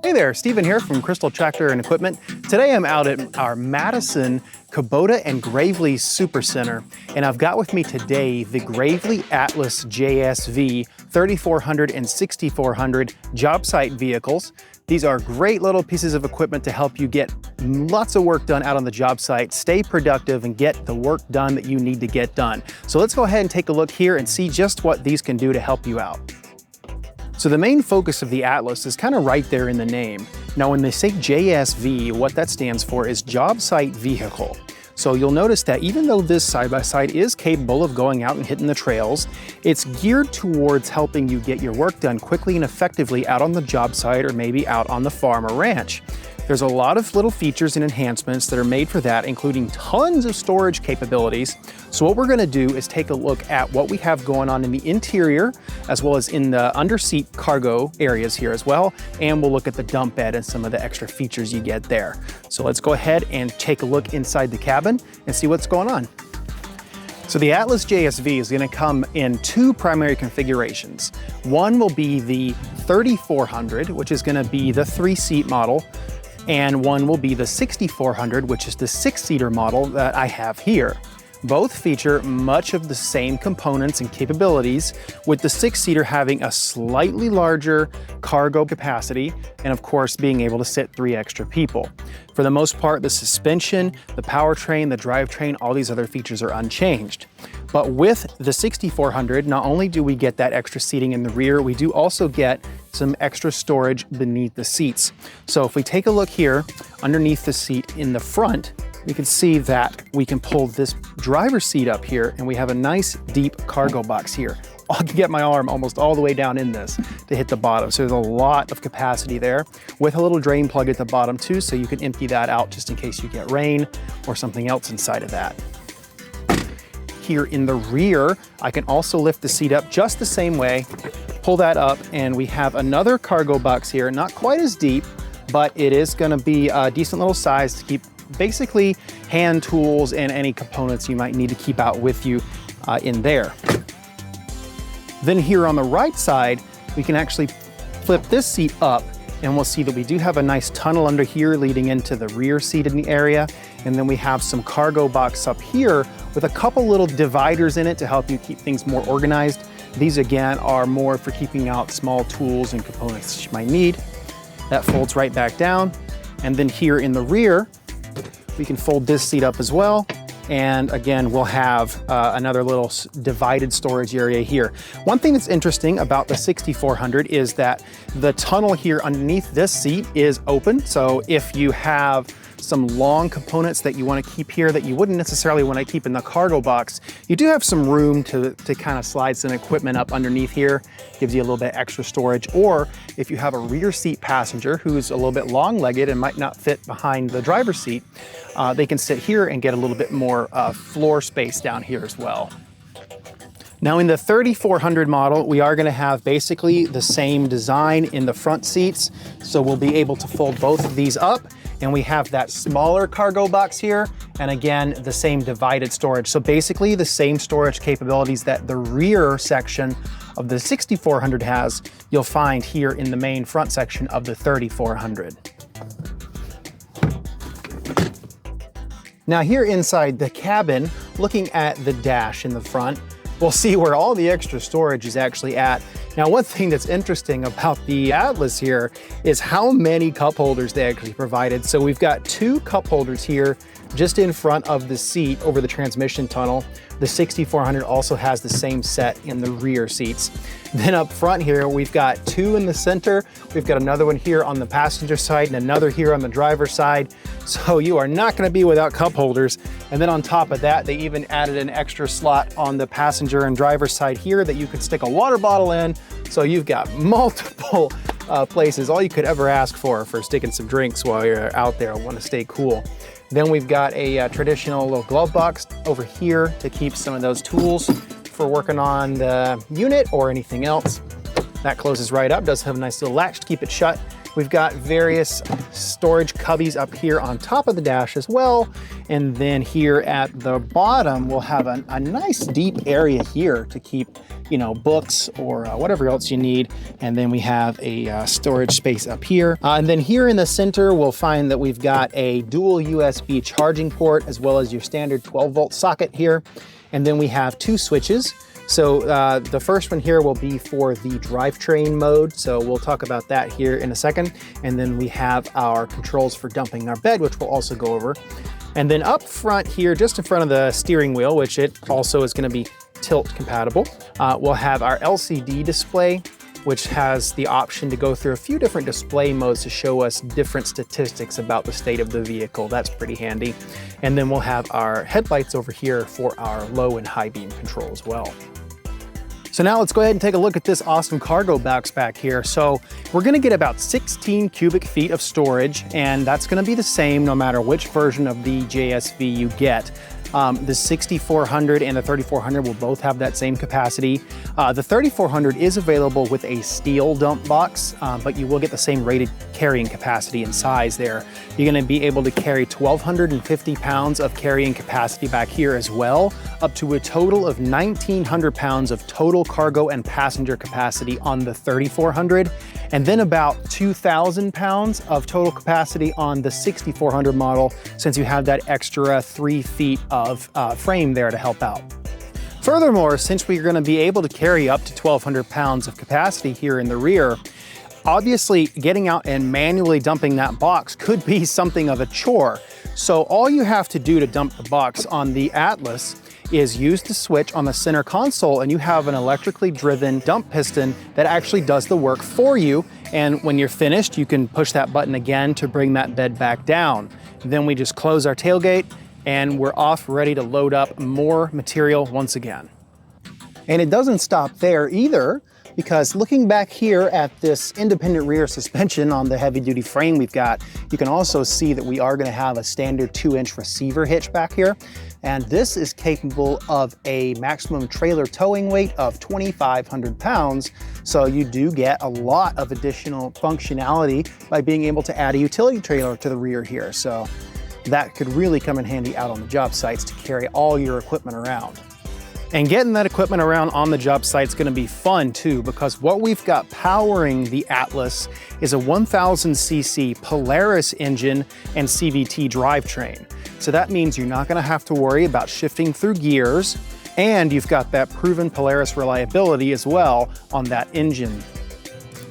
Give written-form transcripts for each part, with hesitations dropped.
Hey there, Steven here from Crystal Tractor and Equipment. Today I'm out at our Madison, Kubota, and Gravely Super Center, and I've got with me today the Gravely Atlas JSV 3400 and 6400 job site vehicles. These are great little pieces of equipment to help you get lots of work done out on the job site, stay productive, and get the work done that you need to get done. So let's go ahead and take a look here and see just what these can do to help you out. So the main focus of the Atlas is kind of right there in the name. Now when they say JSV, what that stands for is job site vehicle. So you'll notice that even though this side-by-side is capable of going out and hitting the trails, it's geared towards helping you get your work done quickly and effectively out on the job site or maybe out on the farm or ranch. There's a lot of little features and enhancements that are made for that, including tons of storage capabilities. So what we're gonna do is take a look at what we have going on in the interior, as well as in the underseat cargo areas here as well. And we'll look at the dump bed and some of the extra features you get there. So let's go ahead and take a look inside the cabin and see what's going on. So the Atlas JSV is gonna come in two primary configurations. One will be the 3400, which is gonna be the 3-seat model, and one will be the 6400, which is the 6-seater model that I have here. Both feature much of the same components and capabilities, with the 6-seater having a slightly larger cargo capacity and of course being able to sit 3 extra people. For the most part, the suspension, the powertrain, the drivetrain, all these other features are unchanged. But with the 6400, not only do we get that extra seating in the rear, we do also get some extra storage beneath the seats. So if we take a look here underneath the seat in the front, we can see that we can pull this driver's seat up here and we have a nice deep cargo box here. I can get my arm almost all the way down in this to hit the bottom. So there's a lot of capacity there with a little drain plug at the bottom too, so you can empty that out just in case you get rain or something else inside of that. Here in the rear, I can also lift the seat up just the same way, pull that up, and we have another cargo box here, not quite as deep, but it is gonna be a decent little size to keep basically hand tools and any components you might need to keep out with you in there. Then here on the right side, we can actually flip this seat up and we'll see that we do have a nice tunnel under here leading into the rear seat in the area. And then we have some cargo box up here with a couple little dividers in it to help you keep things more organized. These again are more for keeping out small tools and components that you might need. That folds right back down. And then here in the rear, we can fold this seat up as well. And again, we'll have another little divided storage area here. One thing that's interesting about the 6400 is that the tunnel here underneath this seat is open. So if you have some long components that you want to keep here that you wouldn't necessarily want to keep in the cargo box, you do have some room to kind of slide some equipment up underneath here. Gives you a little bit extra storage. Or if you have a rear seat passenger who's a little bit long-legged and might not fit behind the driver's seat, they can sit here and get a little bit more floor space down here as well. Now in the 3400 model, we are gonna have basically the same design in the front seats. So we'll be able to fold both of these up, and we have that smaller cargo box here. And again, the same divided storage. So basically the same storage capabilities that the rear section of the 6400 has, you'll find here in the main front section of the 3400. Now here inside the cabin, looking at the dash in the front, we'll see where all the extra storage is actually at. Now, one thing that's interesting about the Atlas here is how many cup holders they actually provided. So we've got 2 cup holders here just in front of the seat over the transmission tunnel. The 6400 also has the same set in the rear seats. Then up front here, we've got 2 in the center. We've got another one here on the passenger side and another here on the driver's side. So you are not gonna be without cup holders. And then on top of that, they even added an extra slot on the passenger and driver's side here that you could stick a water bottle in. So you've got multiple places, all you could ever ask for sticking some drinks while you're out there and want to stay cool. Then we've got a traditional little glove box over here to keep some of those tools for working on the unit or anything else. That closes right up, does have a nice little latch to keep it shut. We've got various storage cubbies up here on top of the dash as well. And then here at the bottom, we'll have a nice deep area here to keep, books or whatever else you need. And then we have a storage space up here. And then here in the center, we'll find that we've got a dual USB charging port as well as your standard 12-volt socket here. And then we have two switches. So the first one here will be for the drivetrain mode. So we'll talk about that here in a second. And then we have our controls for dumping our bed, which we'll also go over. And then up front here, just in front of the steering wheel, which it also is going to be tilt compatible, we'll have our LCD display, which has the option to go through a few different display modes to show us different statistics about the state of the vehicle. That's pretty handy. And then we'll have our headlights over here for our low and high beam control as well. So now let's go ahead and take a look at this awesome cargo box back here. So we're gonna get about 16 cubic feet of storage, and that's gonna be the same no matter which version of the JSV you get. The 6400 and the 3400 will both have that same capacity. The 3400 is available with a steel dump box, but you will get the same rated carrying capacity and size there. You're gonna be able to carry 1,250 pounds of carrying capacity back here as well, up to a total of 1,900 pounds of total cargo and passenger capacity on the 3400, and then about 2,000 pounds of total capacity on the 6400 model, since you have that extra 3 feet of frame there to help out. Furthermore, since we're going to be able to carry up to 1,200 pounds of capacity here in the rear, obviously getting out and manually dumping that box could be something of a chore. So all you have to do to dump the box on the Atlas is use the switch on the center console, and you have an electrically driven dump piston that actually does the work for you. And when you're finished, you can push that button again to bring that bed back down. Then we just close our tailgate and we're off, ready to load up more material once again. And it doesn't stop there either, because looking back here at this independent rear suspension on the heavy duty frame we've got, you can also see that we are going to have a standard 2-inch receiver hitch back here. And this is capable of a maximum trailer towing weight of 2,500 pounds. So you do get a lot of additional functionality by being able to add a utility trailer to the rear here. So that could really come in handy out on the job sites to carry all your equipment around. And getting that equipment around on the job site is going to be fun too, because what we've got powering the Atlas is a 1000cc Polaris engine and CVT drivetrain. So that means you're not going to have to worry about shifting through gears, and you've got that proven Polaris reliability as well on that engine.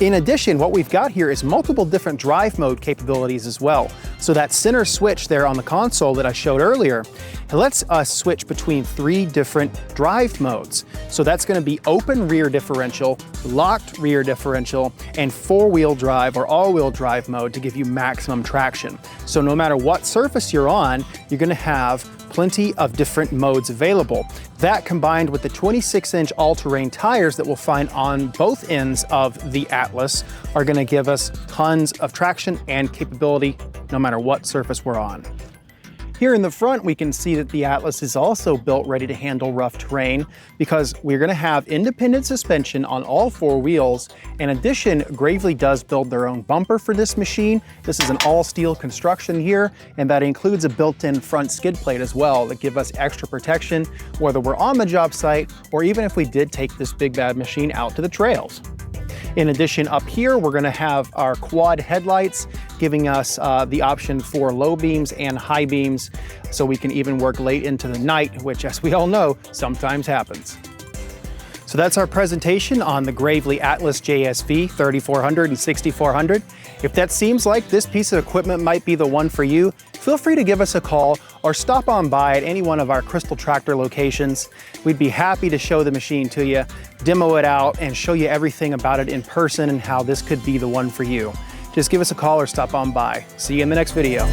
In addition, what we've got here is multiple different drive mode capabilities as well. So that center switch there on the console that I showed earlier, it lets us switch between 3 different drive modes. So that's going to be open rear differential, locked rear differential, and 4-wheel drive or all-wheel drive mode to give you maximum traction. So no matter what surface you're on, you're going to have plenty of different modes available. That, combined with the 26-inch all-terrain tires that we'll find on both ends of the Atlas, are going to give us tons of traction and capability no matter what surface we're on. Here in the front, we can see that the Atlas is also built ready to handle rough terrain, because we're going to have independent suspension on all 4 wheels. In addition, Gravely does build their own bumper for this machine. This is an all-steel construction here, and that includes a built-in front skid plate as well that give us extra protection, whether we're on the job site or even if we did take this big bad machine out to the trails. In addition, up here, we're going to have our quad headlights, giving us the option for low beams and high beams, so we can even work late into the night, which, as we all know, sometimes happens. So that's our presentation on the Gravely Atlas JSV 3400 and 6400. If that seems like this piece of equipment might be the one for you, feel free to give us a call or stop on by at any one of our Crystal Tractor locations. We'd be happy to show the machine to you, demo it out, and show you everything about it in person and how this could be the one for you. Just give us a call or stop on by. See you in the next video.